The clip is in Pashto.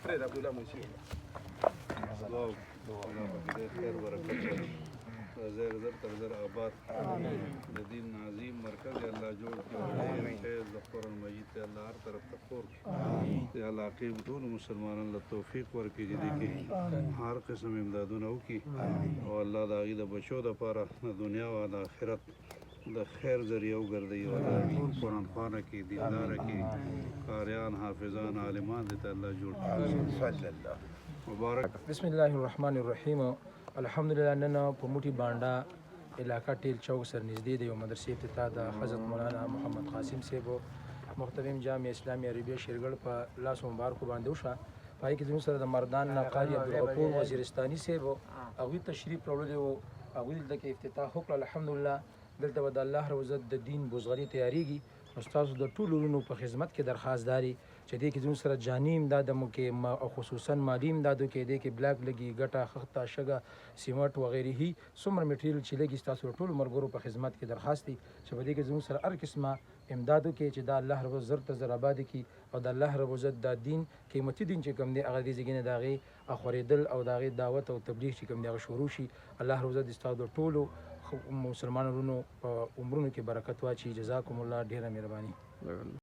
فريد عبد الله مسيح الله خير برکت زیر زر تر زر آباد د دین عظیم مرکز الله جوړ کړي فیض د قرآن مجید ته الله هر طرف ته خور کړي یا الله کې ټول مسلمانانو له توفیق ورکړي چې دې کې هر قسم امدادونه وکړي او الله د هغې د بچو دپاره د دنیا او د آخرت د خیر ذریعه وګرځوي او د ټول قرآن خوانه کې دینداره کې قاریان حافظان عالمان دې ته الله جوړ کړي مبارک. بسم الله الرحمن الرحیم. الحمدلله نن په موټي بانډا علاقه ټیل چوک سر نږدې د یو مدرسې افتتاح د حضرت مولانا محمد قاسم صاحب محترم جامع اسلامي عربیه شیرګل په لاس مبارکو باندې وشوه. په هغې کې زموږ سره د مردان قاري عبدالغفور وزیرستاني صاحب هغوی تشریف راوړلی و، هغوی دلته کې افتتاح وکړه. الحمدلله دلته به د الله رب العزت د دین بزغري تیارېږي. نو ستاسو د ټولو ورونو په خدمت کې درخواست داري چې دې کې زموږ سره جاني امداد مو کې او خصوصا مالي امدادو کې دې کې بلاک لګي ګټه خښته شګه سیمټ وغیره هي څومره میټریل چې لګي ستاسو ټولو ملګرو په خدمت کې درخواست دی چې په دې کې زموږ سره هر قسمه امدادو کې چې دا الله رب العزت ته زر آباد کړي او د الله رب العزت دا دین قیمتي دین چې کوم دی هغه دې ځای نه د هغې اخورېدل او د هغې دعوت او تبلیغ چې کوم دی هغه شروع شي. الله رب العزت ستاسو ټولو مسلمانانو په عمرونو کې برکت واچي. جزاکم الله ډېره مهرباني.